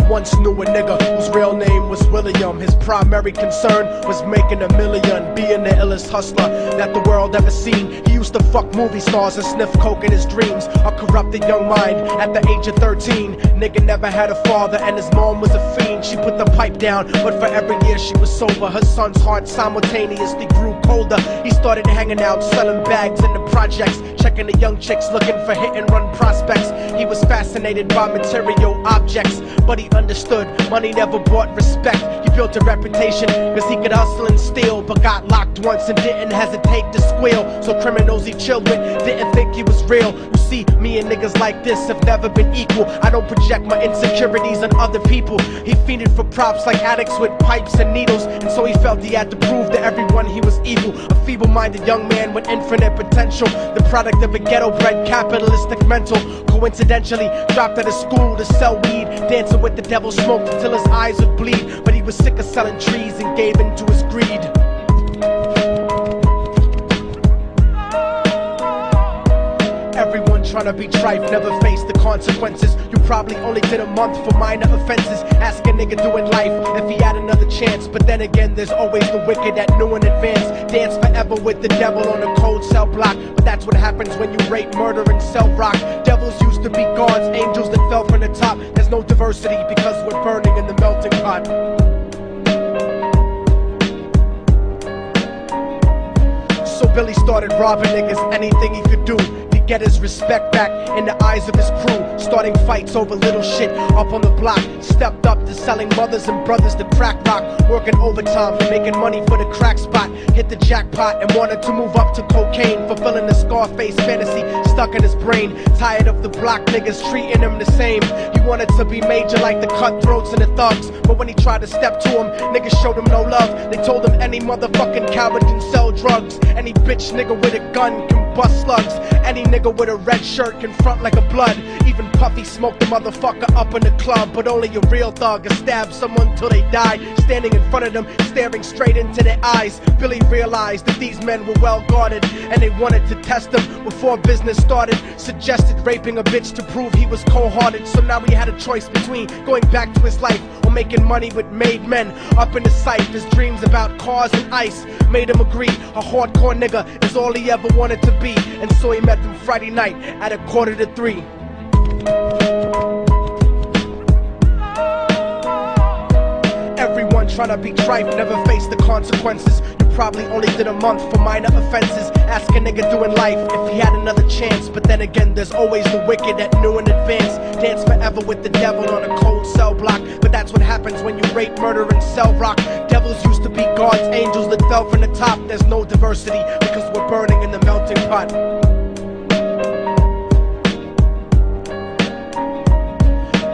once knew a nigga whose real name was William. His primary concern was making $1 million, being the illest hustler that the world ever seen. He used to fuck movie stars and sniff coke in his dreams. A corrupted young mind at the age of 13. Nigga never had a father and his mom was a fiend. She put the pipe down, but for every year she was sober, her son's heart simultaneously grew colder. He started hanging out, selling bags in the projects, checking the young chicks looking for hit and run prospects. He was fascinated by material objects, but he understood money never brought respect. He built a reputation cause he could hustle and steal, but got locked once and didn't hesitate to squeal. So criminals he chilled with didn't think he was real. You see, me and niggas like this have never been equal. I don't project my insecurities on other people. He fiended for props like addicts with pipes and needles, and so he felt he had to prove to everyone he was evil. A feeble-minded young man with infinite potential, the product of a ghetto-bred capitalistic mental. Coincidentally, dropped out of school to sell weed, dancing with the devil, smoked until his eyes would bleed. But he was sick of selling trees and gave in to his greed. Everyone trying to be trife never faced the consequences. You probably only did a month for minor offenses. Ask a nigga doing life if he had another chance. But then again, there's always the wicked that knew in advance. Dance forever with the devil on a cold cell block. But that's what happens when you rape, murder, and sell rock. Devils used to be gods, angels that fell from the top. There's no diversity because we're burning in the melting pot. So Billy started robbing niggas, anything he could do to get his respect back in the eyes of his crew. Starting fights over little shit up on the block. Stepped up to selling mothers and brothers to crack rock. Working overtime, making money for the crack spot. Hit the jackpot and wanted to move up to cocaine. Fulfilling the Scarface fantasy stuck in his brain. Tired of the block niggas treating him the same. He wanted to be major like the cutthroats and the thugs. But when he tried to step to him, niggas showed him no love. They told him any motherfucking coward can sell drugs. Any bitch nigga with a gun can bust slugs. Any nigga with a red shirt can front like a blood. Even Puffy smoked the motherfucker up in the club. But only a real thug can stab someone till they die. Standing in front of them, staring straight into their eyes, Billy realized that these men were well guarded, and they wanted to test him before business started. Suggested raping a bitch to prove he was cold-hearted. So now he had a choice between going back to his life or making money with made men. Up in the sight, his dreams about cars and ice made him agree a hardcore nigga is all he ever wanted to be. And so he met them Friday night at 2:45. Everyone trying to be trife never faced the consequences. You probably only did a month for minor offenses. Ask a nigga doing life if he had another chance. But then again, there's always the wicked that knew in advance. Dance forever with the devil on a cold cell block. But that's what happens when you rape, murder, and sell rock. Devils used to be gods, angels that fell from the top. There's no diversity because we're burning in the melting pot.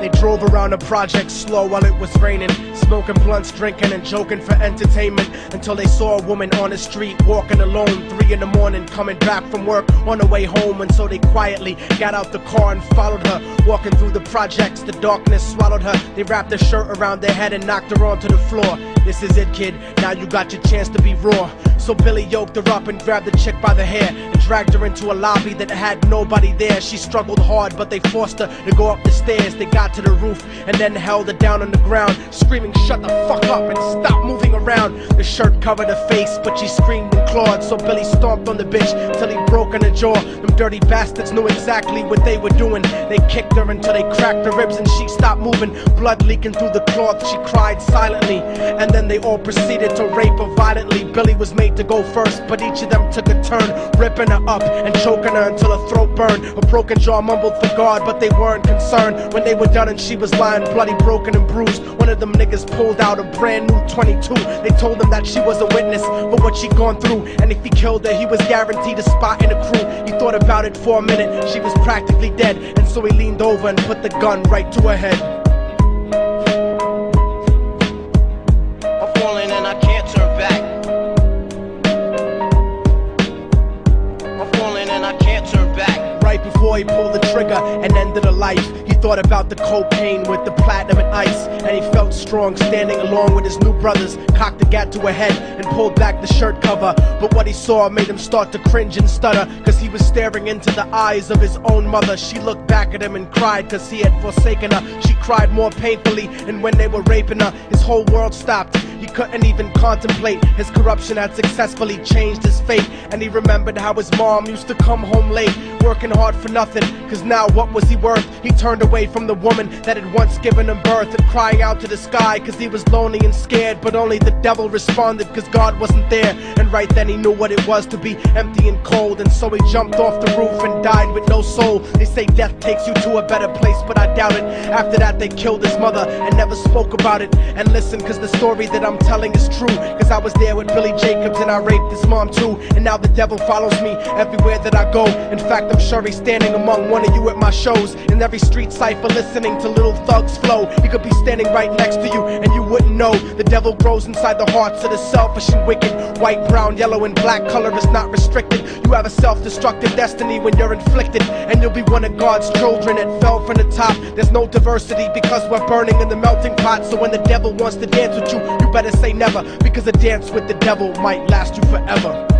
They drove around the project slow while it was raining, smoking blunts, drinking and joking for entertainment, until they saw a woman on the street walking alone, 3 in the morning, coming back from work on her way home. And so they quietly got out the car and followed her. Walking through the projects, the darkness swallowed her. They wrapped her shirt around their head and knocked her onto the floor. This is it, kid, now you got your chance to be raw. So Billy yoked her up and grabbed the chick by the hair and dragged her into a lobby that had nobody there. She struggled hard, but they forced her to go up the stairs. They got to the roof and then held her down on the ground, screaming, "Shut the fuck up and stop moving around." The shirt covered her face, but she screamed and clawed. So Billy stomped on the bitch till he broke in her jaw. Them dirty bastards knew exactly what they were doing. They kicked her until they cracked her ribs and she stopped moving. Blood leaking through the cloth, she cried silently. And then they all proceeded to rape her violently. Billy was made to go first, but each of them took a turn, ripping her up and choking her until her throat burned. Her broken jaw mumbled for God, but they weren't concerned. When they were done and she was lying bloody, broken and bruised, one of them niggas pulled out a brand new 22. They told him that she was a witness for what she'd gone through, and if he killed her, he was guaranteed a spot in the crew. He thought about it for a minute, she was practically dead, and so he leaned over and put the gun right to her head. I'm falling and I can't turn back. I'm falling and I can't turn back. Right before he pulled the trigger and ended her life, he thought about the cocaine with the platinum and ice, and he felt strong standing along with his new brothers. Cocked the gat to her head and pulled back the shirt cover, but what he saw made him start to cringe and stutter, cause he was staring into the eyes of his own mother. She looked back at him and cried cause he had forsaken her. She cried more painfully, and when they were raping her, his whole world stopped. He couldn't even contemplate. His corruption had successfully changed his fate, and he remembered how his mom used to come home late, working hard for nothing, cause now what was he worth? He turned away from the woman that had once given him birth, and crying out to the sky cause he was lonely and scared, but only the devil responded cause God wasn't there. And right then he knew what it was to be empty and cold, and so he jumped off the roof and died with no soul. They say death takes you to a better place, but I doubt it. After that they killed his mother and never spoke about it. And listen, cause the story that I'm telling is true, cause I was there with Billy Jacobs and I raped his mom too. And now the devil follows me everywhere that I go. In fact, I'm sure he's standing among one of you at my shows, in every street cipher listening to Little Thug's flow. He could be standing right next to you and you wouldn't know. The devil grows inside the hearts of the selfish and wicked. White, brown, yellow and black color is not restricted. You have a self-destructive destiny when you're inflicted, and you'll be one of God's children that fell from the top. There's no diversity because we're burning in the melting pot. So when the devil wants to dance with you, you better say never, because a dance with the devil might last you forever.